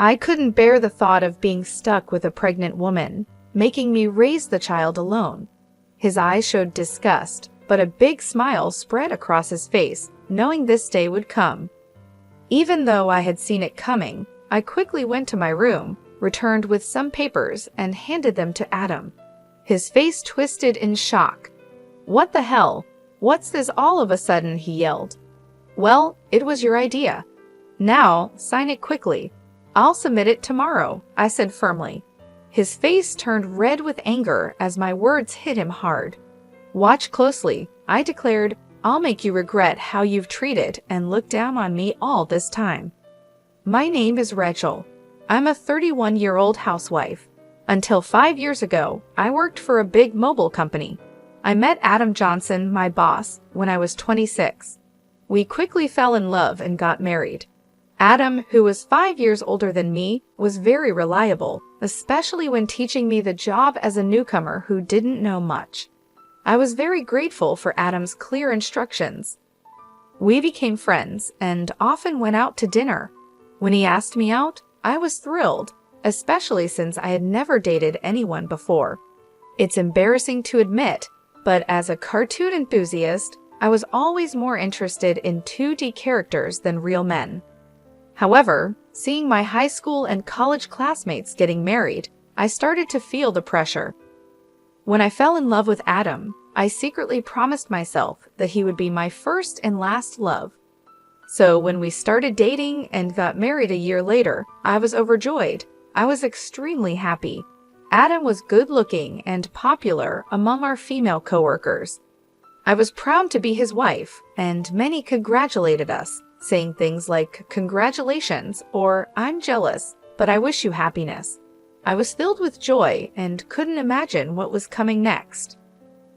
I couldn't bear the thought of being stuck with a pregnant woman, making me raise the child alone. His eyes showed disgust, but a big smile spread across his face, knowing this day would come. Even though I had seen it coming, I quickly went to my room, returned with some papers, and handed them to Adam. His face twisted in shock. "What the hell? What's this all of a sudden?" he yelled. "Well, it was your idea. Now, sign it quickly. I'll submit it tomorrow," I said firmly. His face turned red with anger as my words hit him hard. "Watch closely," I declared. "I'll make you regret how you've treated and looked down on me all this time. My name is Rachel. I'm a 31-year-old housewife. Until 5 years ago, I worked for a big mobile company. I met Adam Johnson, my boss, when I was 26. We quickly fell in love and got married. Adam, who was 5 years older than me, was very reliable, especially when teaching me the job as a newcomer who didn't know much. I was very grateful for Adam's clear instructions. We became friends and often went out to dinner. When he asked me out, I was thrilled, especially since I had never dated anyone before. It's embarrassing to admit, but as a cartoon enthusiast, I was always more interested in 2D characters than real men. However, seeing my high school and college classmates getting married, I started to feel the pressure. When I fell in love with Adam, I secretly promised myself that he would be my first and last love. So when we started dating and got married a year later, I was overjoyed. I was extremely happy. Adam was good-looking and popular among our female coworkers. I was proud to be his wife, and many congratulated us, saying things like, "Congratulations," or "I'm jealous, but I wish you happiness." I was filled with joy and couldn't imagine what was coming next.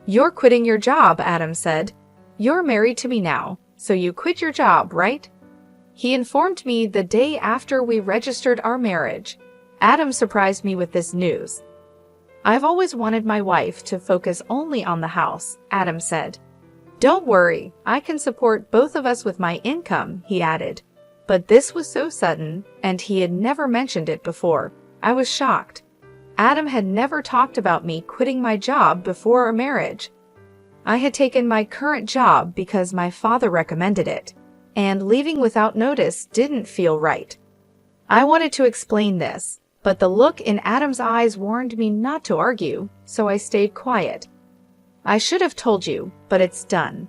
"You're quitting your job," Adam said. "You're married to me now, so you quit your job, right?" He informed me the day after we registered our marriage. Adam surprised me with this news. "I've always wanted my wife to focus only on the house," Adam said. "Don't worry, I can support both of us with my income," he added. But this was so sudden, and he had never mentioned it before. I was shocked. Adam had never talked about me quitting my job before our marriage. I had taken my current job because my father recommended it, and leaving without notice didn't feel right. I wanted to explain this, but the look in Adam's eyes warned me not to argue, so I stayed quiet. "I should have told you, but it's done.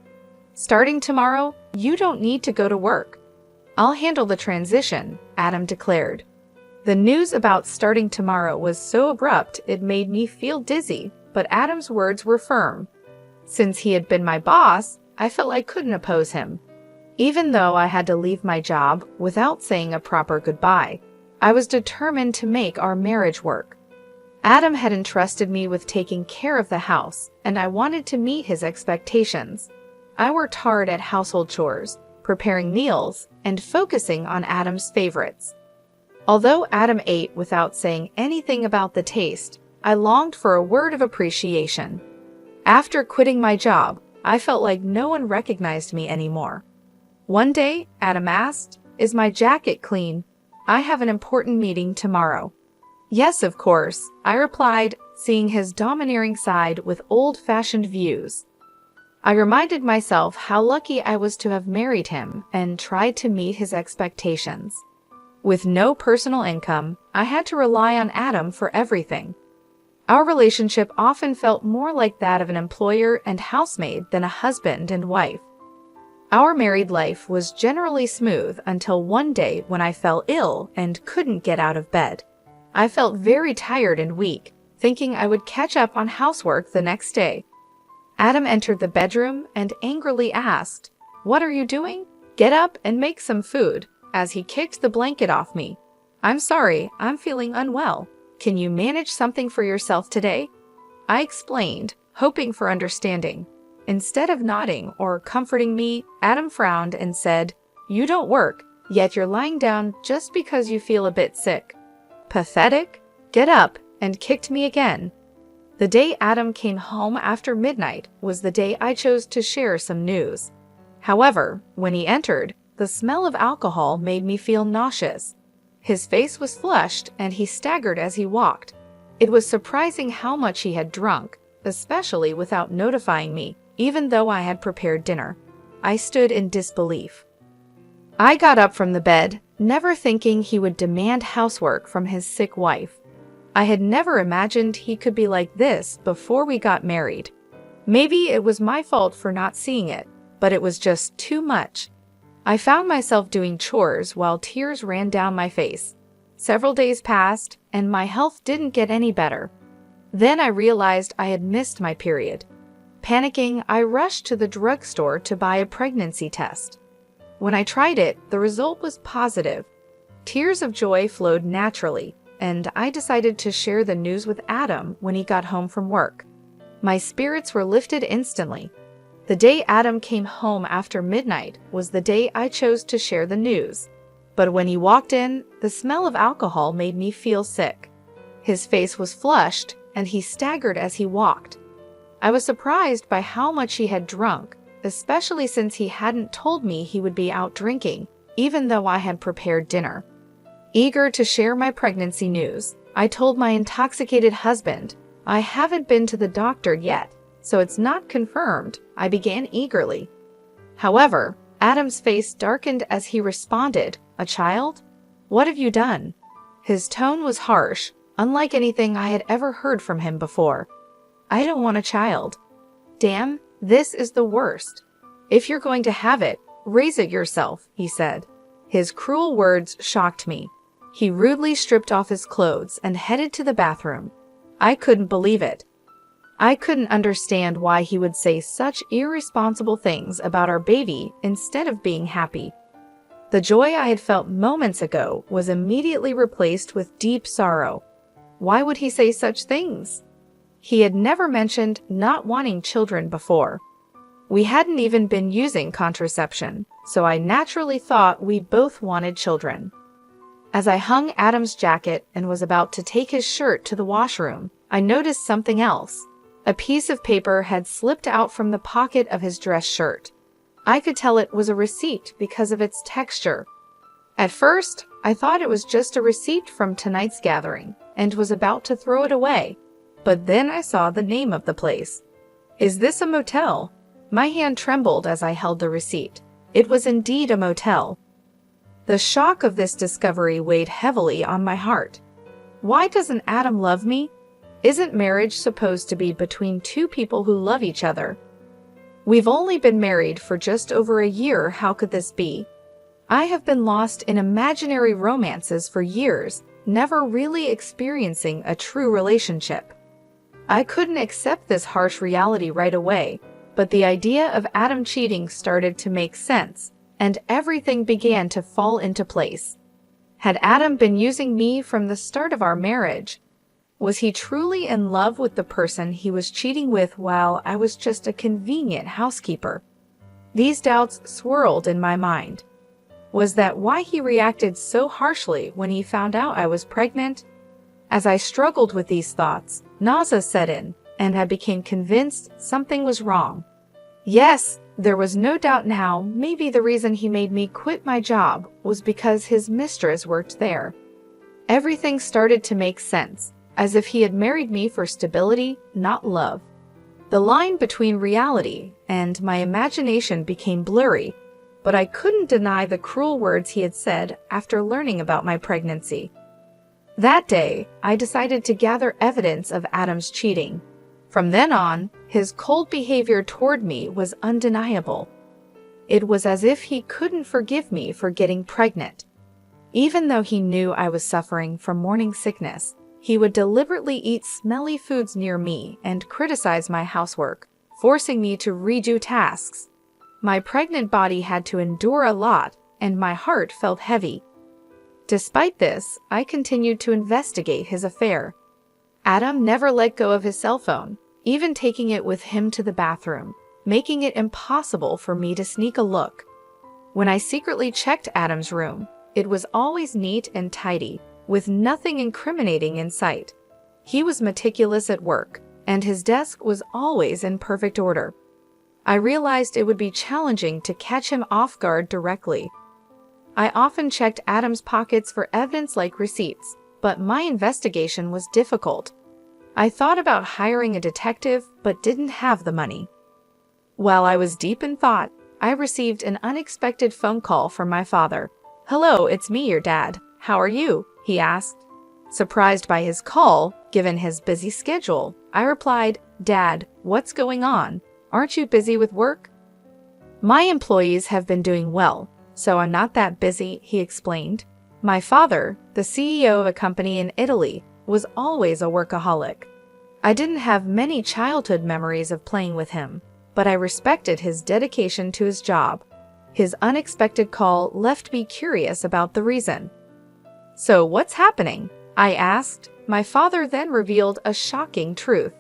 Starting tomorrow, you don't need to go to work. I'll handle the transition," Adam declared. The news about starting tomorrow was so abrupt it made me feel dizzy, but Adam's words were firm. Since he had been my boss, I felt I couldn't oppose him. Even though I had to leave my job without saying a proper goodbye, I was determined to make our marriage work. Adam had entrusted me with taking care of the house, and I wanted to meet his expectations. I worked hard at household chores, preparing meals, and focusing on Adam's favorites. Although Adam ate without saying anything about the taste, I longed for a word of appreciation. After quitting my job, I felt like no one recognized me anymore. One day, Adam asked, "Is my jacket clean? I have an important meeting tomorrow." "Yes, of course," I replied, seeing his domineering side with old-fashioned views. I reminded myself how lucky I was to have married him and tried to meet his expectations. With no personal income, I had to rely on Adam for everything. Our relationship often felt more like that of an employer and housemaid than a husband and wife. Our married life was generally smooth until one day when I fell ill and couldn't get out of bed. I felt very tired and weak, thinking I would catch up on housework the next day. Adam entered the bedroom and angrily asked, "What are you doing? Get up and make some food," as he kicked the blanket off me. "I'm sorry, I'm feeling unwell. Can you manage something for yourself today?" I explained, hoping for understanding. Instead of nodding or comforting me, Adam frowned and said, "You don't work, yet you're lying down just because you feel a bit sick. Pathetic? Get up," and kicked me again. The day Adam came home after midnight was the day I chose to share some news. However, when he entered, the smell of alcohol made me feel nauseous. His face was flushed and he staggered as he walked. It was surprising how much he had drunk, especially without notifying me, even though I had prepared dinner. I stood in disbelief. I got up from the bed, never thinking he would demand housework from his sick wife. I had never imagined he could be like this before we got married. Maybe it was my fault for not seeing it, but it was just too much. I found myself doing chores while tears ran down my face. Several days passed, and my health didn't get any better. Then I realized I had missed my period. Panicking, I rushed to the drugstore to buy a pregnancy test. When I tried it, the result was positive. Tears of joy flowed naturally, and I decided to share the news with Adam when he got home from work. My spirits were lifted instantly. The day Adam came home after midnight was the day I chose to share the news. But when he walked in, the smell of alcohol made me feel sick. His face was flushed, and he staggered as he walked. I was surprised by how much he had drunk, especially since he hadn't told me he would be out drinking, even though I had prepared dinner. Eager to share my pregnancy news, I told my intoxicated husband, "I haven't been to the doctor yet, so it's not confirmed," I began eagerly. However, Adam's face darkened as he responded, "A child? What have you done?" His tone was harsh, unlike anything I had ever heard from him before. "I don't want a child." "Damn, this is the worst. If you're going to have it, raise it yourself," he said. His cruel words shocked me. He rudely stripped off his clothes and headed to the bathroom. I couldn't believe it. I couldn't understand why he would say such irresponsible things about our baby instead of being happy. The joy I had felt moments ago was immediately replaced with deep sorrow. Why would he say such things? He had never mentioned not wanting children before. We hadn't even been using contraception, so I naturally thought we both wanted children. As I hung Adam's jacket and was about to take his shirt to the washroom, I noticed something else. A piece of paper had slipped out from the pocket of his dress shirt. I could tell it was a receipt because of its texture. At first, I thought it was just a receipt from tonight's gathering and was about to throw it away. But then I saw the name of the place. "Is this a motel?" My hand trembled as I held the receipt. It was indeed a motel. The shock of this discovery weighed heavily on my heart. Why doesn't Adam love me? Isn't marriage supposed to be between two people who love each other? We've only been married for just over a year. How could this be? I have been lost in imaginary romances for years, never really experiencing a true relationship. I couldn't accept this harsh reality right away, but the idea of Adam cheating started to make sense, and everything began to fall into place. Had Adam been using me from the start of our marriage? Was he truly in love with the person he was cheating with while I was just a convenient housekeeper? These doubts swirled in my mind. Was that why he reacted so harshly when he found out I was pregnant? As I struggled with these thoughts, nausea set in, and I became convinced something was wrong. Yes, there was no doubt now maybe the reason he made me quit my job was because his mistress worked there. Everything started to make sense, as if he had married me for stability, not love. The line between reality and my imagination became blurry, but I couldn't deny the cruel words he had said after learning about my pregnancy. That day, I decided to gather evidence of Adam's cheating. From then on, his cold behavior toward me was undeniable. It was as if he couldn't forgive me for getting pregnant. Even though he knew I was suffering from morning sickness, he would deliberately eat smelly foods near me and criticize my housework, forcing me to redo tasks. My pregnant body had to endure a lot, and my heart felt heavy. Despite this, I continued to investigate his affair. Adam never let go of his cell phone, even taking it with him to the bathroom, making it impossible for me to sneak a look. When I secretly checked Adam's room, it was always neat and tidy, with nothing incriminating in sight. He was meticulous at work, and his desk was always in perfect order. I realized it would be challenging to catch him off guard directly. I often checked Adam's pockets for evidence like receipts, but my investigation was difficult. I thought about hiring a detective, but didn't have the money. While I was deep in thought, I received an unexpected phone call from my father. "Hello, it's me, your dad. How are you?" he asked. Surprised by his call, given his busy schedule, I replied, "Dad, what's going on? Aren't you busy with work?" "My employees have been doing well, so I'm not that busy," he explained. My father, the CEO of a company in Italy, was always a workaholic. I didn't have many childhood memories of playing with him, but I respected his dedication to his job. His unexpected call left me curious about the reason. "So what's happening?" I asked. My father then revealed a shocking truth.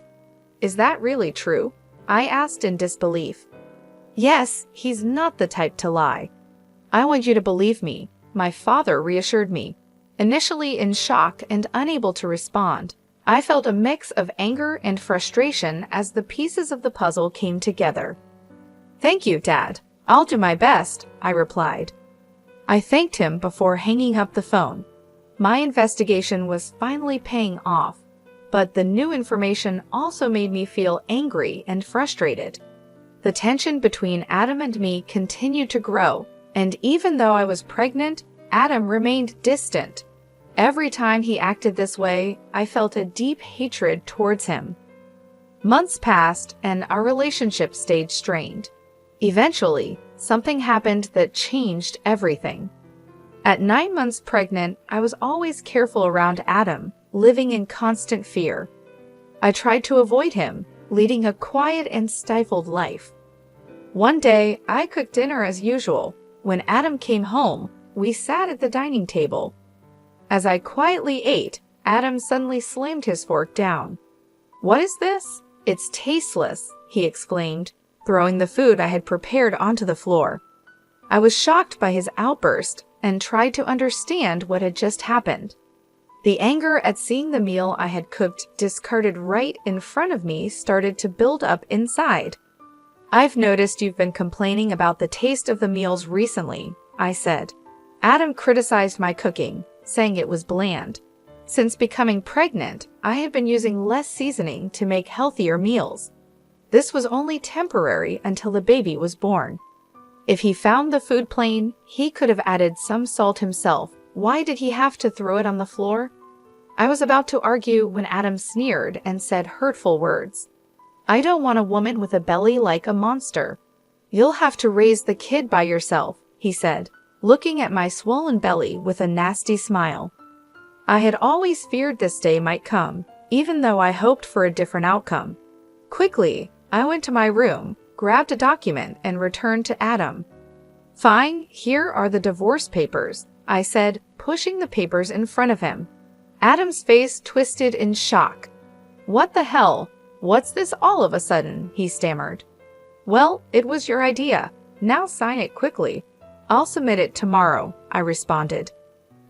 "Is that really true?" I asked in disbelief. "Yes, he's not the type to lie." "I want you to believe me," my father reassured me. Initially in shock and unable to respond, I felt a mix of anger and frustration as the pieces of the puzzle came together. "Thank you, Dad. I'll do my best," I replied. I thanked him before hanging up the phone. My investigation was finally paying off, but the new information also made me feel angry and frustrated. The tension between Adam and me continued to grow, and even though I was pregnant, Adam remained distant. Every time he acted this way, I felt a deep hatred towards him. Months passed, and our relationship stayed strained. Eventually, something happened that changed everything. At 9 months pregnant, I was always careful around Adam, living in constant fear. I tried to avoid him, leading a quiet and stifled life. One day, I cooked dinner as usual. When Adam came home, we sat at the dining table. As I quietly ate, Adam suddenly slammed his fork down. "What is this? It's tasteless," he exclaimed, throwing the food I had prepared onto the floor. I was shocked by his outburst and tried to understand what had just happened. The anger at seeing the meal I had cooked discarded right in front of me started to build up inside. "I've noticed you've been complaining about the taste of the meals recently," I said. Adam criticized my cooking, saying it was bland. Since becoming pregnant, I had been using less seasoning to make healthier meals. This was only temporary until the baby was born. If he found the food plain, he could have added some salt himself. Why did he have to throw it on the floor? I was about to argue when Adam sneered and said hurtful words. "I don't want a woman with a belly like a monster." "You'll have to raise the kid by yourself," he said, looking at my swollen belly with a nasty smile. I had always feared this day might come, even though I hoped for a different outcome. Quickly, I went to my room, grabbed a document, and returned to Adam. "Fine, here are the divorce papers," I said, pushing the papers in front of him. Adam's face twisted in shock. "What the hell? What's this all of a sudden?" he stammered. "Well, it was your idea. Now sign it quickly." "I'll submit it tomorrow," I responded.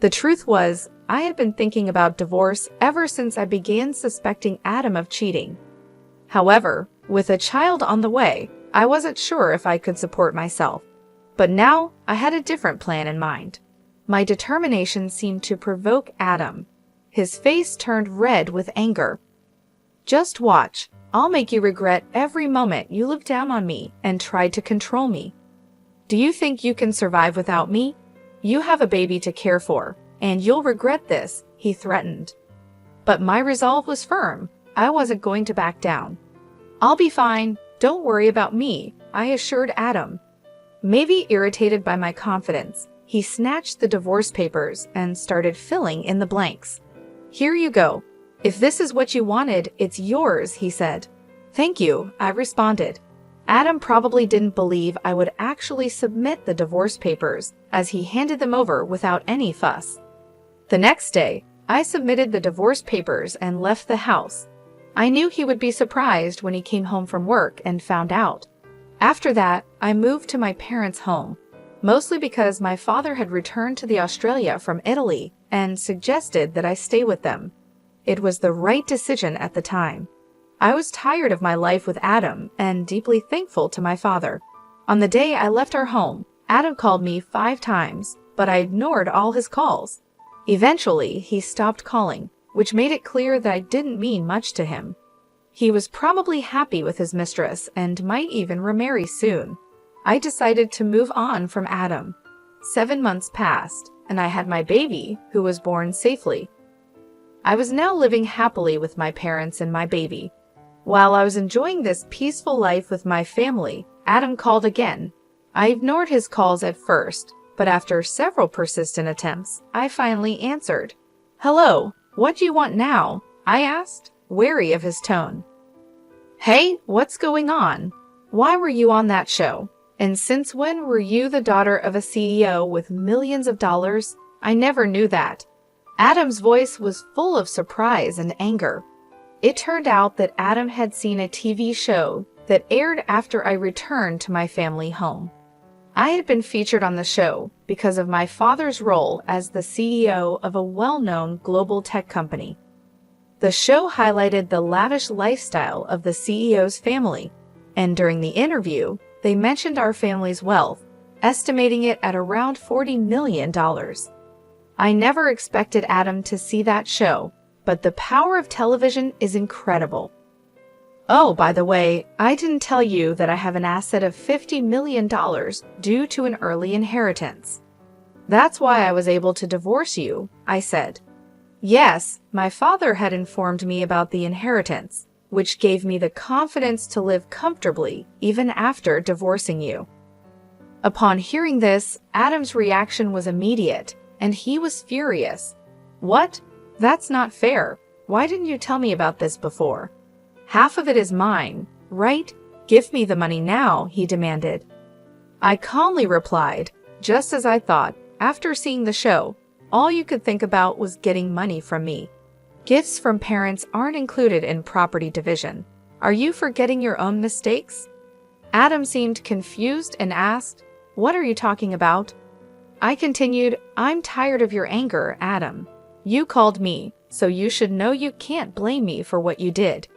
The truth was, I had been thinking about divorce ever since I began suspecting Adam of cheating. However, with a child on the way, I wasn't sure if I could support myself. But now, I had a different plan in mind. My determination seemed to provoke Adam. His face turned red with anger. "Just watch. I'll make you regret every moment you looked down on me and tried to control me. Do you think you can survive without me? You have a baby to care for, and you'll regret this," he threatened. But my resolve was firm. I wasn't going to back down. "I'll be fine. Don't worry about me," I assured Adam. Maybe irritated by my confidence, he snatched the divorce papers and started filling in the blanks. "Here you go. If this is what you wanted, it's yours," he said. "Thank you," I responded. Adam probably didn't believe I would actually submit the divorce papers, as he handed them over without any fuss. The next day, I submitted the divorce papers and left the house. I knew he would be surprised when he came home from work and found out. After that, I moved to my parents' home, mostly because my father had returned to Australia from Italy and suggested that I stay with them. It was the right decision at the time. I was tired of my life with Adam and deeply thankful to my father. On the day I left our home, Adam called me 5 times, but I ignored all his calls. Eventually, he stopped calling, which made it clear that I didn't mean much to him. He was probably happy with his mistress and might even remarry soon. I decided to move on from Adam. 7 months passed, and I had my baby, who was born safely. I was now living happily with my parents and my baby. While I was enjoying this peaceful life with my family, Adam called again. I ignored his calls at first, but after several persistent attempts, I finally answered. "Hello, what do you want now?" I asked, wary of his tone. "Hey, what's going on? Why were you on that show? And since when were you the daughter of a CEO with millions of dollars? I never knew that." Adam's voice was full of surprise and anger. It turned out that Adam had seen a TV show that aired after I returned to my family home. I had been featured on the show because of my father's role as the CEO of a well-known global tech company. The show highlighted the lavish lifestyle of the CEO's family, and during the interview, they mentioned our family's wealth, estimating it at around $40 million. I never expected Adam to see that show, but the power of television is incredible. Oh, by the way, I didn't tell you that I have an asset of $50 million due to an early inheritance. That's why I was able to divorce you, I said. Yes, my father had informed me about the inheritance, which gave me the confidence to live comfortably even after divorcing you. Upon hearing this, Adam's reaction was immediate, and he was furious. "What? That's not fair. Why didn't you tell me about this before? Half of it is mine, right? Give me the money now," he demanded. I calmly replied, "Just as I thought, after seeing the show, all you could think about was getting money from me. Gifts from parents aren't included in property division. Are you forgetting your own mistakes?" Adam seemed confused and asked, "What are you talking about?" I continued, "I'm tired of your anger, Adam. You called me, so you should know you can't blame me for what you did.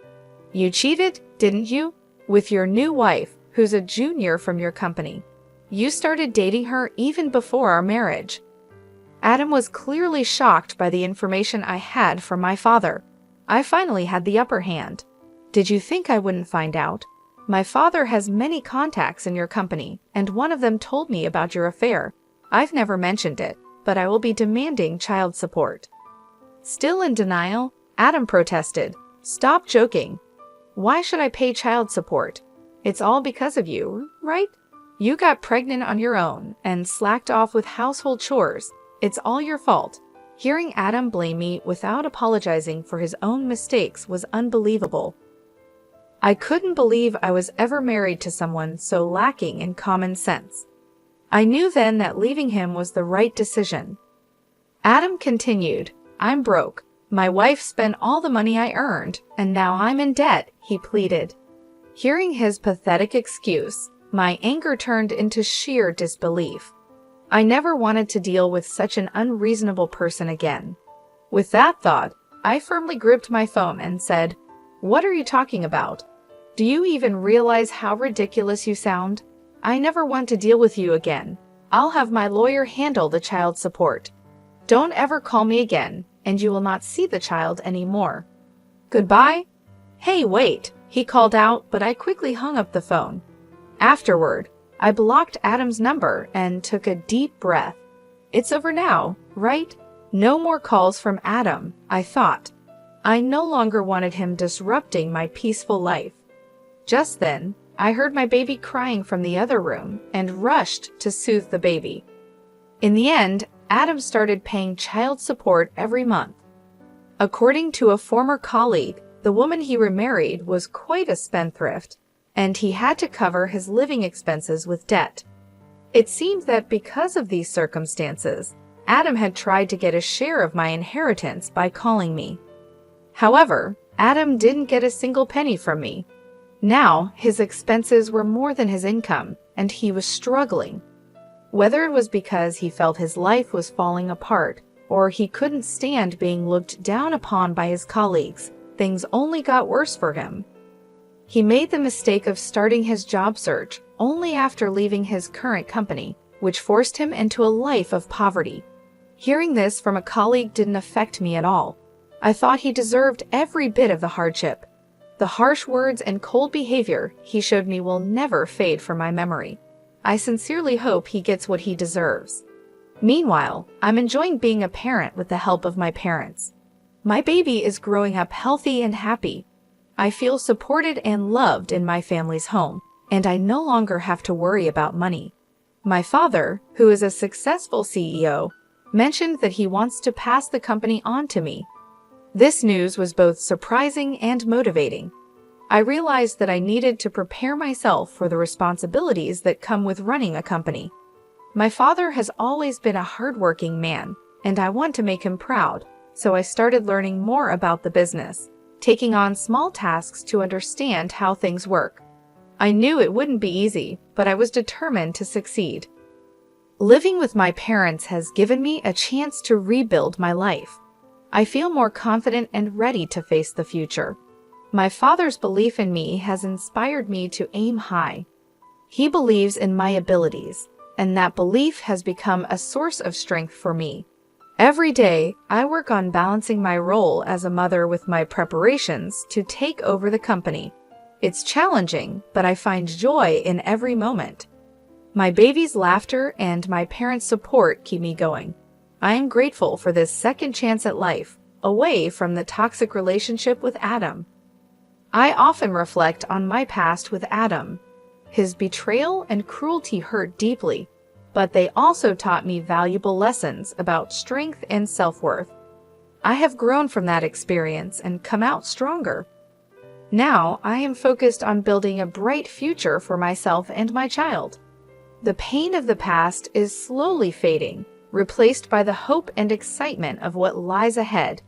You cheated, didn't you? With your new wife, who's a junior from your company. You started dating her even before our marriage." Adam was clearly shocked by the information I had from my father. I finally had the upper hand. "Did you think I wouldn't find out? My father has many contacts in your company, and one of them told me about your affair. I've never mentioned it, but I will be demanding child support." Still in denial, Adam protested, "Stop joking. Why should I pay child support? It's all because of you, right? You got pregnant on your own and slacked off with household chores. It's all your fault." Hearing Adam blame me without apologizing for his own mistakes was unbelievable. I couldn't believe I was ever married to someone so lacking in common sense. I knew then that leaving him was the right decision. Adam continued, "I'm broke. My wife spent all the money I earned, and now I'm in debt," he pleaded. Hearing his pathetic excuse, my anger turned into sheer disbelief. I never wanted to deal with such an unreasonable person again. With that thought, I firmly gripped my phone and said, "What are you talking about? Do you even realize how ridiculous you sound? I never want to deal with you again. I'll have my lawyer handle the child support. Don't ever call me again, and you will not see the child anymore. Goodbye." "Hey, wait," he called out, but I quickly hung up the phone. Afterward, I blocked Adam's number and took a deep breath. It's over now, right? No more calls from Adam, I thought. I no longer wanted him disrupting my peaceful life. Just then, I heard my baby crying from the other room and rushed to soothe the baby. In the end, Adam started paying child support every month. According to a former colleague, the woman he remarried was quite a spendthrift, and he had to cover his living expenses with debt. It seemed that because of these circumstances, Adam had tried to get a share of my inheritance by calling me. However, Adam didn't get a single penny from me. Now, his expenses were more than his income, and he was struggling. Whether it was because he felt his life was falling apart, or he couldn't stand being looked down upon by his colleagues, things only got worse for him. He made the mistake of starting his job search only after leaving his current company, which forced him into a life of poverty. Hearing this from a colleague didn't affect me at all. I thought he deserved every bit of the hardship. The harsh words and cold behavior he showed me will never fade from my memory. I sincerely hope he gets what he deserves. Meanwhile, I'm enjoying being a parent with the help of my parents. My baby is growing up healthy and happy. I feel supported and loved in my family's home, and I no longer have to worry about money. My father, who is a successful CEO, mentioned that he wants to pass the company on to me. This news was both surprising and motivating. I realized that I needed to prepare myself for the responsibilities that come with running a company. My father has always been a hardworking man, and I want to make him proud, so I started learning more about the business, taking on small tasks to understand how things work. I knew it wouldn't be easy, but I was determined to succeed. Living with my parents has given me a chance to rebuild my life. I feel more confident and ready to face the future. My father's belief in me has inspired me to aim high. He believes in my abilities, and that belief has become a source of strength for me. Every day, I work on balancing my role as a mother with my preparations to take over the company. It's challenging, but I find joy in every moment. My baby's laughter and my parents' support keep me going. I am grateful for this second chance at life, away from the toxic relationship with Adam. I often reflect on my past with Adam. His betrayal and cruelty hurt deeply, but they also taught me valuable lessons about strength and self-worth. I have grown from that experience and come out stronger. Now, I am focused on building a bright future for myself and my child. The pain of the past is slowly fading, replaced by the hope and excitement of what lies ahead.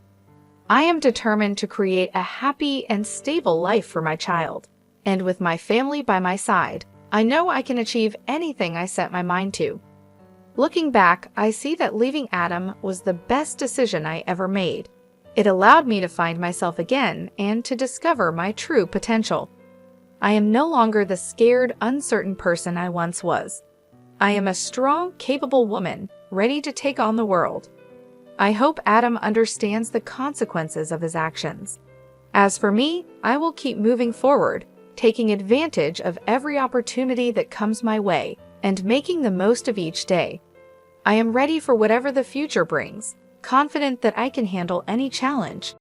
I am determined to create a happy and stable life for my child, and with my family by my side, I know I can achieve anything I set my mind to. Looking back, I see that leaving Adam was the best decision I ever made. It allowed me to find myself again and to discover my true potential. I am no longer the scared, uncertain person I once was. I am a strong, capable woman, ready to take on the world. I hope Adam understands the consequences of his actions. As for me, I will keep moving forward, taking advantage of every opportunity that comes my way and making the most of each day. I am ready for whatever the future brings, confident that I can handle any challenge.